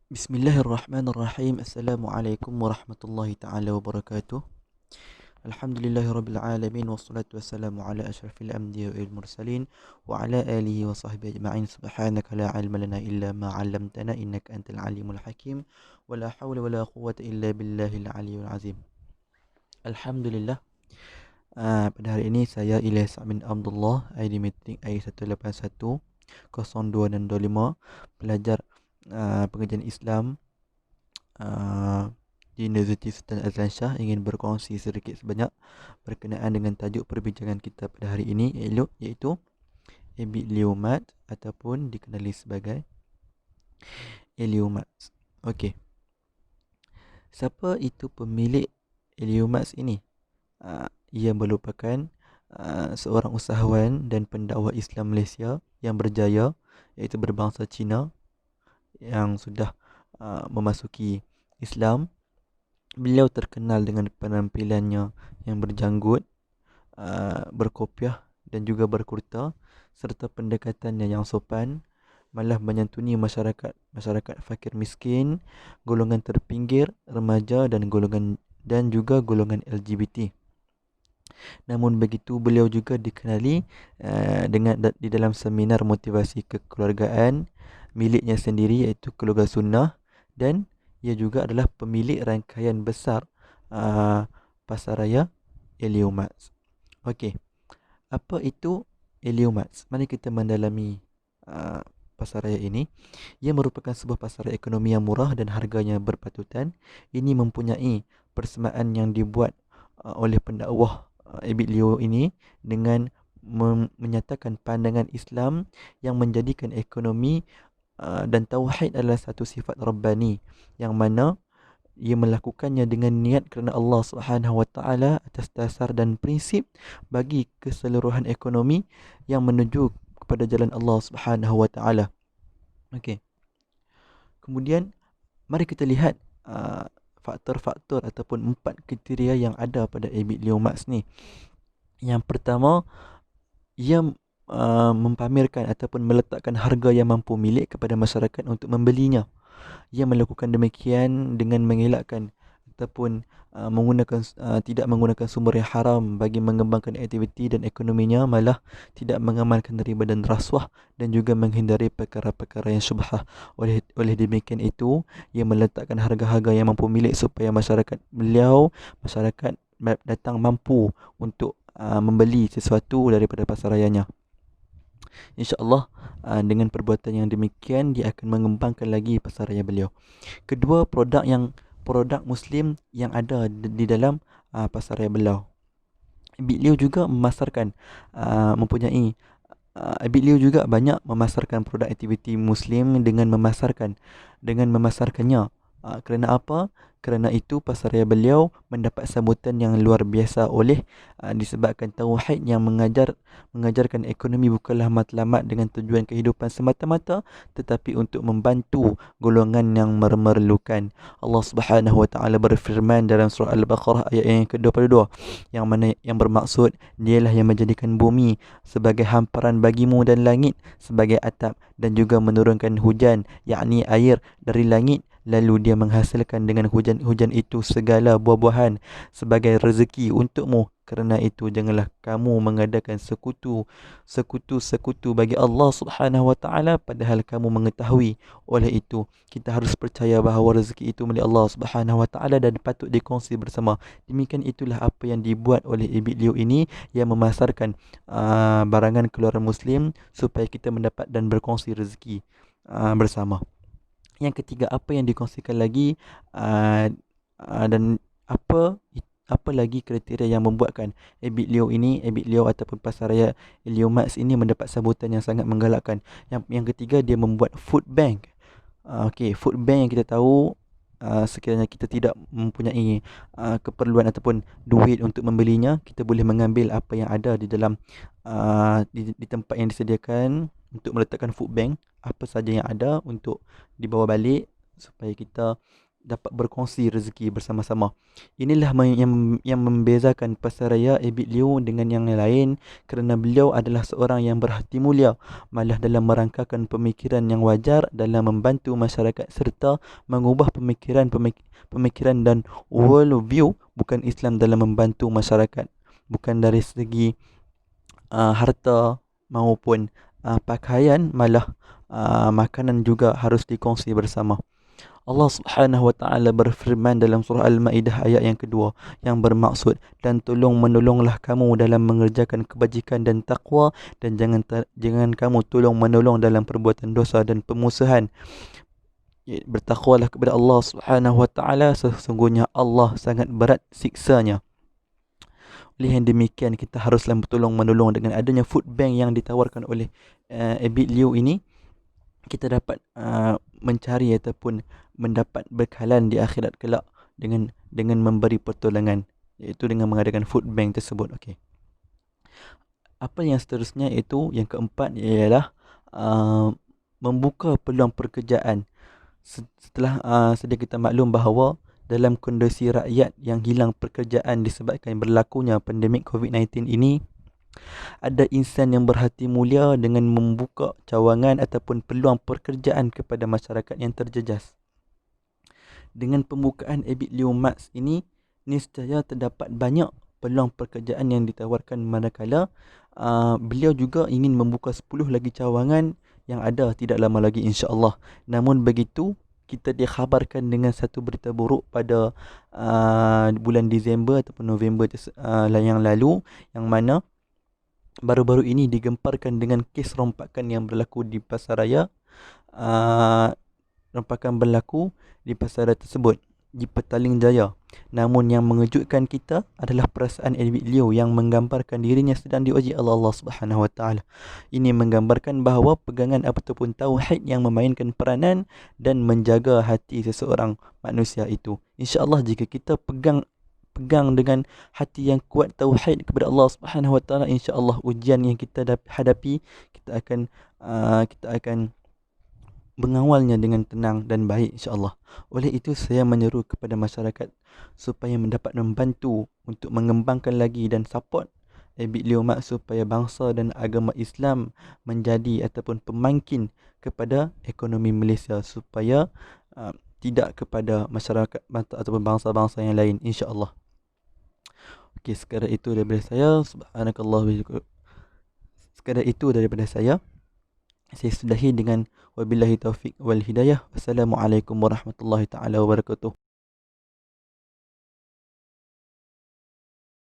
Bismillahirrahmanirrahim. Assalamualaikum warahmatullahi taala wabarakatuh. Alhamdulillahirabbil alamin wassalatu wassalamu ala asyrafil anbiya'i wal mursalin wa ala alihi wa sahbihi ajma'in. Subhanaka la ilma lana illa ma 'allamtana innaka antal alimul hakim. Wa la haula wa la quwwata illa billahil aliyyil azim. Alhamdulillah. Pada hari ini saya Ilyas bin Abdullah, ID meeting I181 02 dan 25, pelajar pengajian Islam di Universiti Sultan Azlan Shah, ingin berkongsi sedikit sebanyak berkenaan dengan tajuk perbincangan kita pada hari ini, iaitu Eliomat ataupun dikenali sebagai Eliomat. Okey. Siapa itu pemilik Eliomat ini? Ia merupakan seorang usahawan dan pendakwah Islam Malaysia yang berjaya, iaitu berbangsa Cina yang sudah memasuki Islam. Beliau terkenal dengan penampilannya yang berjanggut, berkopiah dan juga berkurta, serta pendekatannya yang sopan, malah menyantuni masyarakat fakir miskin, golongan terpinggir, remaja dan juga golongan LGBT. Namun begitu, beliau juga dikenali di dalam seminar motivasi kekeluargaan miliknya sendiri, iaitu Keluarga Sunnah, dan ia juga adalah pemilik rangkaian besar Pasaraya Eliomat. Okey, apa itu Eliomat? Mari kita mendalami pasaraya ini. Ia merupakan sebuah pasaraya ekonomi yang murah dan harganya berpatutan. Ini mempunyai persamaan yang dibuat oleh pendakwah Abid Leo ini dengan menyatakan pandangan Islam yang menjadikan ekonomi dan tauhid adalah satu sifat Rabbani, yang mana ia melakukannya dengan niat kerana Allah Subhanahu Wa Taala atas dasar dan prinsip bagi keseluruhan ekonomi yang menuju kepada jalan Allah Subhanahu Wa Taala. Okey. Kemudian mari kita lihat faktor-faktor ataupun 4 kriteria yang ada pada Abid Leo Max ni. Yang pertama, ia mempamerkan ataupun meletakkan harga yang mampu milik kepada masyarakat untuk membelinya. Ia melakukan demikian dengan mengelakkan ataupun tidak menggunakan sumber yang haram bagi mengembangkan aktiviti dan ekonominya, malah tidak mengamalkan riba dan rasuah, dan juga menghindari perkara-perkara yang syubhah. Oleh demikian itu, ia meletakkan harga-harga yang mampu milik supaya masyarakat datang mampu untuk membeli sesuatu daripada pasarayanya. InsyaAllah dengan perbuatan yang demikian, dia akan mengembangkan lagi pasaraya beliau. Kedua, produk Muslim yang ada di dalam pasaraya beliau. Beliau juga memasarkan mempunyai beliau juga banyak memasarkan produk aktiviti Muslim dengan memasarkannya. Kerana apa? Kerana itu pasaraya beliau mendapat sambutan yang luar biasa disebabkan tauhid yang mengajarkan ekonomi bukanlah matlamat dengan tujuan kehidupan semata-mata, tetapi untuk membantu golongan yang memerlukan. Allah Subhanahu Wa Taala berfirman dalam surah Al-Baqarah ayat yang ke-22, yang bermaksud, dialah yang menjadikan bumi sebagai hamparan bagimu dan langit sebagai atap, dan juga menurunkan hujan, yakni air dari langit, lalu dia menghasilkan dengan hujan itu segala buah-buahan sebagai rezeki untukmu. Kerana itu janganlah kamu mengadakan sekutu bagi Allah Subhanahu Wa Taala, padahal kamu mengetahui. Oleh itu kita harus percaya bahawa rezeki itu milik Allah Subhanahu Wa Taala dan patut dikongsi bersama. Demikian itulah apa yang dibuat oleh Abid Leo ini, yang memasarkan barangan keluaran Muslim supaya kita mendapat dan berkongsi rezeki bersama. Yang ketiga, apa yang dikongsikan lagi dan apa lagi kriteria yang membuatkan Abid Leo ataupun pasaraya Eliomat ini mendapat sambutan yang sangat menggalakkan. Yang ketiga, dia membuat food bank. Okey, food bank yang kita tahu, sekiranya kita tidak mempunyai keperluan ataupun duit untuk membelinya, kita boleh mengambil apa yang ada di dalam di tempat yang disediakan untuk meletakkan food bank, apa saja yang ada untuk dibawa balik supaya kita dapat berkongsi rezeki bersama-sama. Inilah yang membezakan Pasaraya Abid Liu dengan yang lain, kerana beliau adalah seorang yang berhati mulia, malah dalam merangkakan pemikiran yang wajar dalam membantu masyarakat serta mengubah pemikiran dan world view bukan Islam dalam membantu masyarakat, bukan dari segi harta maupun pakaian, malah makanan juga harus dikongsi bersama. Allah Subhanahu wa taala berfirman dalam surah Al-Maidah ayat yang kedua, yang bermaksud, dan tolong menolonglah kamu dalam mengerjakan kebajikan dan takwa, dan jangan kamu tolong menolong dalam perbuatan dosa dan pemusuhan. Bertakwalah kepada Allah Subhanahu wa taala, sesungguhnya Allah sangat berat siksanya. Oleh yang demikian, kita haruslah bertolong menolong. Dengan adanya food bank yang ditawarkan oleh Abid Liu ini, kita dapat mencari ataupun mendapat bekalan di akhirat kelak dengan memberi pertolongan, iaitu dengan mengadakan food bank tersebut. Okey. Apa yang seterusnya, iaitu yang keempat, ialah membuka peluang pekerjaan. Setelah sedia kita maklum bahawa dalam kondisi rakyat yang hilang pekerjaan disebabkan berlakunya pandemik COVID-19 ini, ada insan yang berhati mulia dengan membuka cawangan ataupun peluang pekerjaan kepada masyarakat yang terjejas. Dengan pembukaan Abid Liu Mats ini, niscaya terdapat banyak peluang pekerjaan yang ditawarkan, manakala beliau juga ingin membuka 10 lagi cawangan yang ada tidak lama lagi, insya-Allah. Namun begitu, kita dikhabarkan dengan satu berita buruk pada bulan Disember ataupun November yang lalu, yang mana baru-baru ini digemparkan dengan kes rompakan yang berlaku di Pasaraya. Rompakan berlaku di Pasaraya tersebut di Petaling Jaya. Namun yang mengejutkan kita adalah perasaan Abid Liu yang menggambarkan dirinya sedang diuji oleh Allah Subhanahu Wa Taala. Ini menggambarkan bahawa pegangan ataupun tauhid yang memainkan peranan dan menjaga hati seseorang manusia itu. Insya-Allah, jika kita pegang dengan hati yang kuat tauhid kepada Allah Subhanahu Wa Taala, insya-Allah ujian yang kita hadapi, kita akan mengawalnya dengan tenang dan baik, insya-Allah. Oleh itu, saya menyeru kepada masyarakat supaya mendapat membantu untuk mengembangkan lagi dan support Abid Liu Mats supaya bangsa dan agama Islam menjadi ataupun pemangkin kepada ekonomi Malaysia, supaya tidak kepada masyarakat ataupun bangsa-bangsa yang lain, insya-Allah. Okey, sekadar itu daripada saya. Subhanakallah. Sekadar itu daripada saya. Saya sudahi dengan wabillahi taufiq wal hidayah. Wassalamualaikum warahmatullahi taala wabarakatuh.